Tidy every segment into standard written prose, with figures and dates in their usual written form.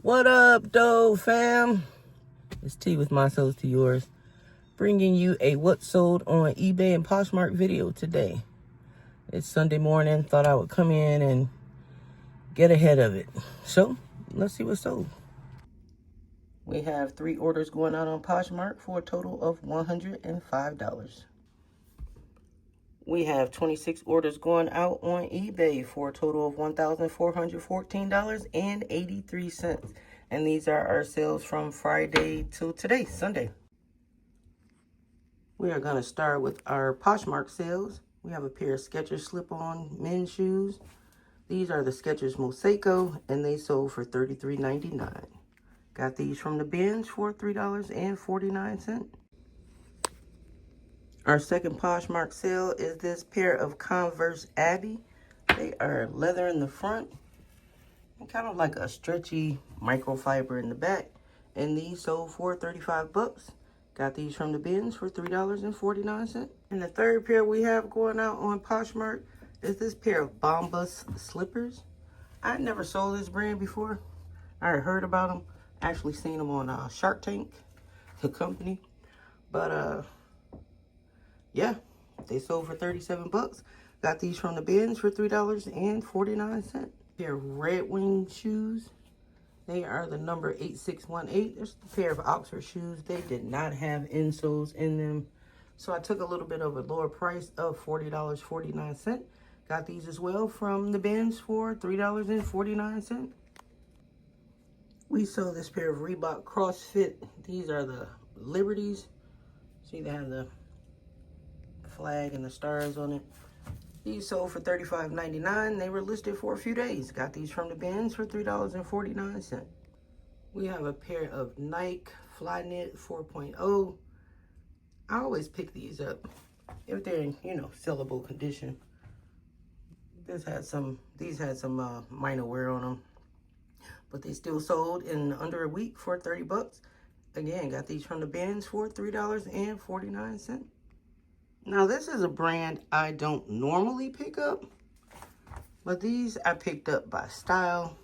What up, though, fam? It's T with my souls to yours, bringing you a what sold on eBay and Poshmark video today. It's Sunday morning. Thought I would come in and get ahead of it. So let's see what's sold. We have 3 orders going out on Poshmark for a total of $105. We have 26 orders going out on eBay for a total of $1,414.83. And these are our sales from Friday to today, Sunday. We are going to start with our Poshmark sales. We have a pair of Skechers slip-on men's shoes. These are the Skechers Mosaico, and they sold for $33.99. Got these from the bins for $3.49. Our second Poshmark sale is this pair of Converse Abbey. They are leather in the front and kind of like a stretchy microfiber in the back. And these sold for 35 bucks. Got these from the bins for $3.49. And the third pair we have going out on Poshmark is this pair of Bombas slippers. I never sold this brand before. I heard about them. Actually seen them on Shark Tank, the company. But yeah, they sold for 37 bucks. Got these from the bins for $3.49. Pair of Red Wing shoes. They are the number 8618. There's a pair of Oxford shoes. They did not have insoles in them. So I took a little bit of a lower price of $40.49. Got these as well from the bins for $3.49. We sold this pair of Reebok CrossFit. These are the Liberties. See, they have the flag and the stars on it. These sold for $35.99. They were listed for a few days. Got these from the bins for $3.49. We have a pair of Nike Flyknit 4.0. I always pick these up if they're in, sellable condition. These had some minor wear on them, but they still sold in under a week for 30 bucks. Again, got these from the bins for $3.49. Now, this is a brand I don't normally pick up, but these I picked up by style.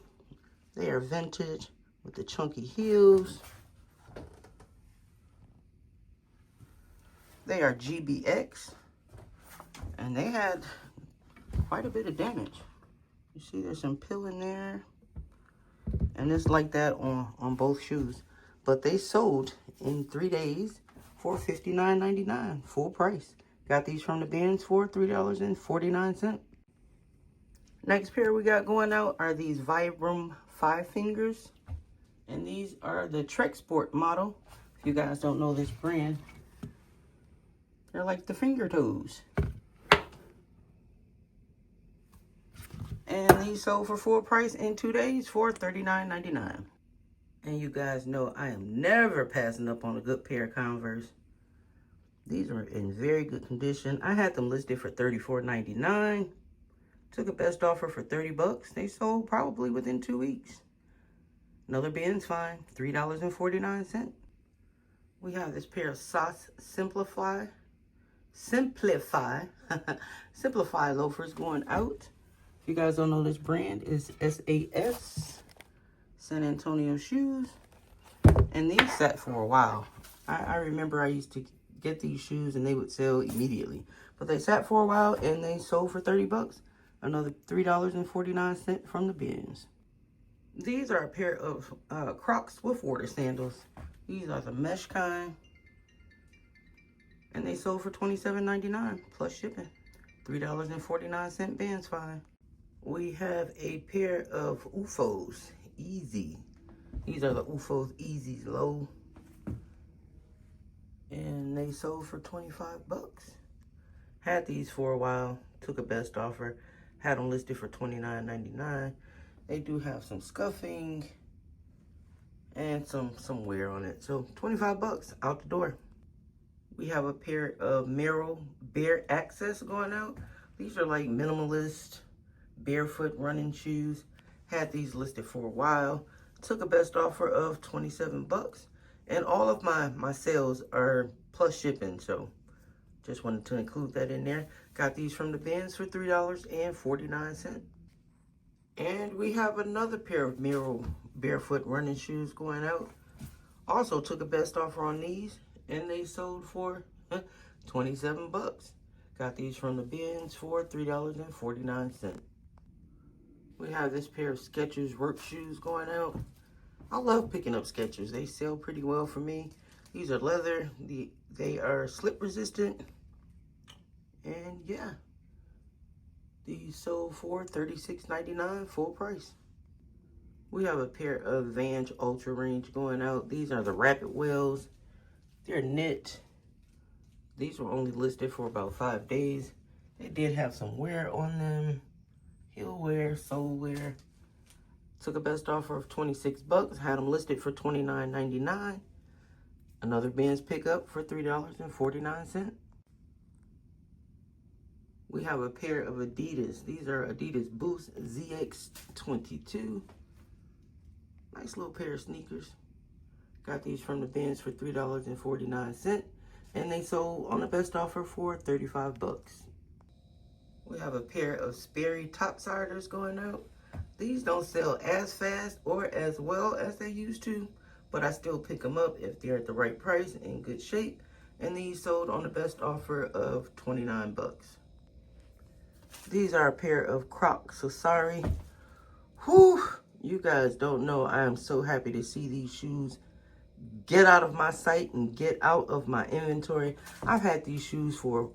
They are vintage with the chunky heels. They are GBX, and they had quite a bit of damage. You see there's some pill in there, and it's like that on both shoes. But they sold in 3 days for $59.99, full price. Got these from the bins for $3.49. Next pair we got going out are these Vibram 5 Fingers. And these are the Trek Sport model. If you guys don't know this brand, they're like the finger toes. And these sold for full price in 2 days for $39.99. And you guys know I am never passing up on a good pair of Converse. These are in very good condition. I had them listed for $34.99. Took a best offer for 30 bucks. They sold probably within 2 weeks. Another bin's fine, $3.49. We have this pair of Sauce Simplify loafers going out. If you guys don't know this brand, is SAS, San Antonio shoes. And these sat for a while. I remember I used to get these shoes and they would sell immediately. But they sat for a while and they sold for 30 bucks. Another $3.49 from the bins. These are a pair of Crocs Swiftwater sandals. These are the mesh kind. And they sold for $27.99 plus shipping. $3.49 bins fine. We have a pair of UFOs Easy. These are the UFOs Easy Low. And they sold for 25 bucks. Had these for a while. Took a best offer. Had them listed for $29.99. They do have some scuffing and some wear on it. So 25 bucks out the door. We have a pair of Merrell Bare Access going out. These are like minimalist barefoot running shoes. Had these listed for a while. Took a best offer of 27 bucks. And all of my sales are plus shipping, so just wanted to include that in there. Got these from the bins for $3.49. And we have another pair of Miro barefoot running shoes going out. Also took a best offer on these, and they sold for 27 bucks. Got these from the bins for $3.49. We have this pair of Skechers work shoes going out. I love picking up Skechers. They sell pretty well for me. These are leather. They are slip resistant. And yeah, these sold for $36.99 full price. We have a pair of Vans Ultra Range going out. These are the Rapid Wells. They're knit. These were only listed for about 5 days. They did have some wear on them. Heel wear, sole wear. Took a best offer of 26 bucks. Had them listed for $29.99. Another Benz pickup for $3.49. We have a pair of Adidas. These are Adidas Boost ZX22. Nice little pair of sneakers. Got these from the bins for $3.49. And they sold on the best offer for 35 bucks. We have a pair of Sperry topsiders going out. These don't sell as fast or as well as they used to, but I still pick them up if they're at the right price and in good shape. And these sold on the best offer of 29 bucks. These are a pair of Crocs. So sorry. Whew, you guys don't know. I am so happy to see these shoes get out of my sight and get out of my inventory. I've had these shoes for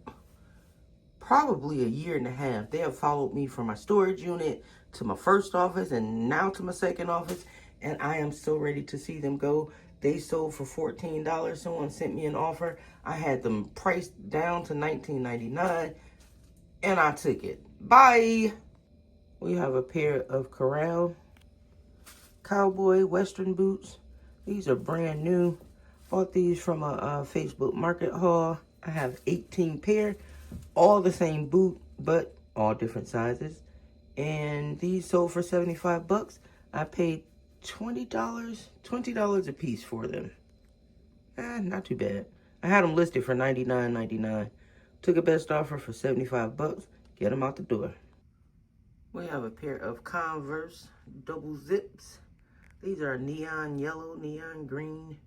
probably a year and a half. They have followed me from my storage unit to my first office and now to my second office. And I am so ready to see them go. They sold for $14. Someone sent me an offer. I had them priced down to $19.99 and I took it. Bye. We have a pair of Corral Cowboy Western boots. These are brand new. Bought these from a Facebook market haul. I have 18 pair. All the same boot, but all different sizes. And these sold for 75 bucks. I paid $20 a piece for them. Not too bad. I had them listed for $99.99. Took a best offer for 75 bucks. Get them out the door. We have a pair of Converse double zips. These are neon yellow, neon green.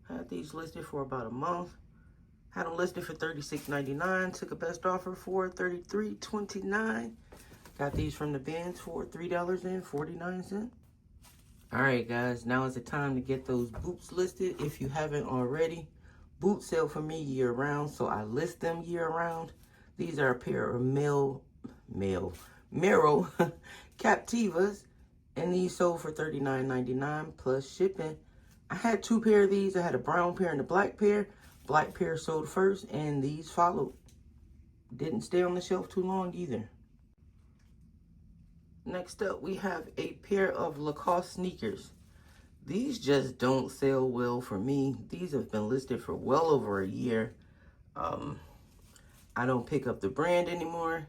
Had these listed for about a month. Had them listed for $36.99. Took a best offer for $33.29. Got these from the bins for $3.49. All right, guys. Now is the time to get those boots listed if you haven't already. Boots sell for me year round, so I list them year round. These are a pair of Miro Captivas. And these sold for $39.99 plus shipping. I had 2 pair of these. I had a brown pair and a black pair. Black pair sold first, and these followed. Didn't stay on the shelf too long either. Next up, we have a pair of Lacoste sneakers. These just don't sell well for me. These have been listed for well over a year. I don't pick up the brand anymore.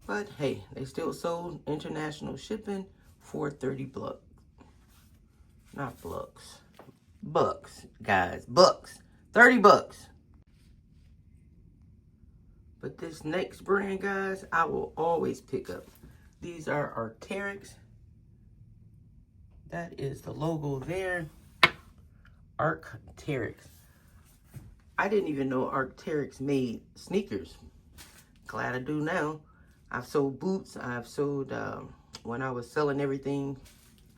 But hey, they still sold international shipping for 30 bucks. Not bucks. Bucks, guys. Bucks. 30 bucks. But this next brand, guys, I will always pick up. These are Arc'teryx. That is the logo there. Arc'teryx. I didn't even know Arc'teryx made sneakers. Glad I do now. I've sold boots. I've sold, when I was selling everything,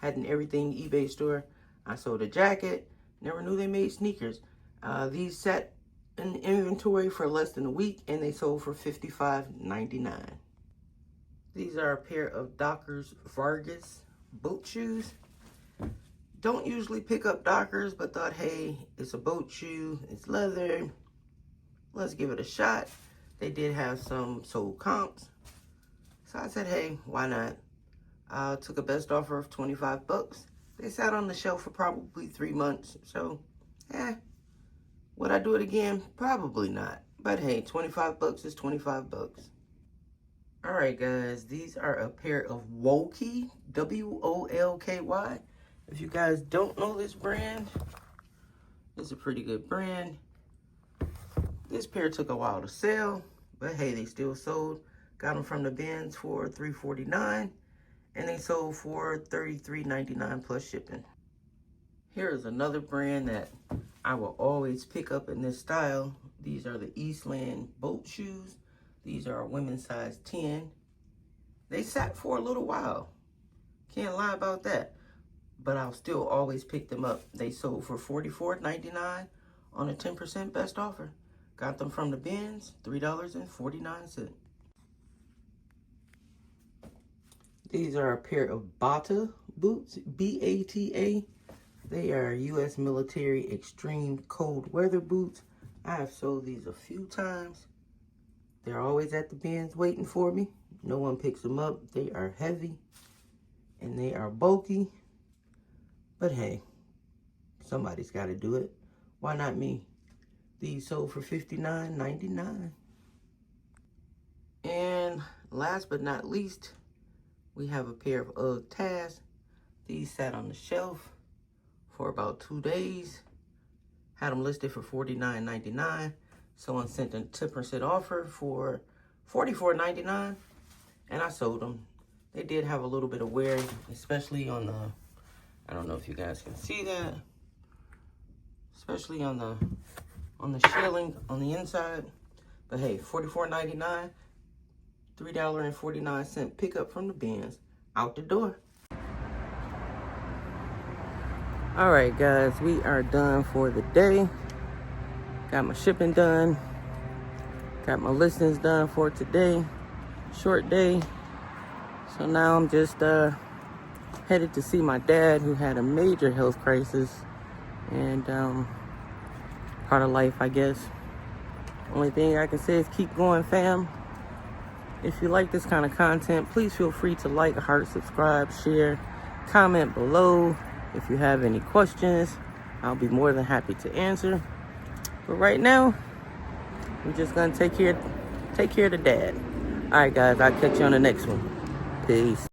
had an everything eBay store, I sold a jacket. Never knew they made sneakers. These sat in inventory for less than a week, and they sold for $55.99. These are a pair of Dockers Vargas boat shoes. Don't usually pick up Dockers, but thought, hey, it's a boat shoe. It's leather. Let's give it a shot. They did have some sold comps. So I said, hey, why not? I took a best offer of 25 bucks. They sat on the shelf for probably 3 months. So, would I do it again? Probably not. But hey, 25 bucks is 25 bucks. All right, guys, these are a pair of Wolky, W-O-L-K-Y. If you guys don't know this brand, it's a pretty good brand. This pair took a while to sell, but hey, they still sold. Got them from the bins for $3.49, and they sold for $33.99 plus shipping. Here is another brand that I will always pick up in this style. These are the Eastland boat shoes. These are women's size 10. They sat for a little while. Can't lie about that. But I'll still always pick them up. They sold for $44.99 on a 10% best offer. Got them from the bins, $3.49. These are a pair of Bata boots, B-A-T-A. They are U.S. military extreme cold weather boots. I have sold these a few times. They're always at the bins waiting for me. No one picks them up. They are heavy and they are bulky. But hey, somebody's got to do it. Why not me? These sold for $59.99. And last but not least, we have a pair of UGG Taz. These sat on the shelf for about 2 days. Had them listed for $49.99. Someone sent a 10% offer for $44.99, and I sold them. They did have a little bit of wear, especially on the, I don't know if you guys can see that, especially on the shilling on the inside. But hey, $44.99, $3.49 pickup from the bins, out the door. All right, guys, we are done for the day. Got my shipping done. Got my listings done for today. Short day. So now I'm just headed to see my dad, who had a major health crisis. And part of life, I guess. Only thing I can say is keep going, fam. If you like this kind of content, please feel free to like, heart, subscribe, share, comment below. If you have any questions, I'll be more than happy to answer. But right now, we're just gonna take care of the dad. All right, guys, I'll catch you on the next one. Peace.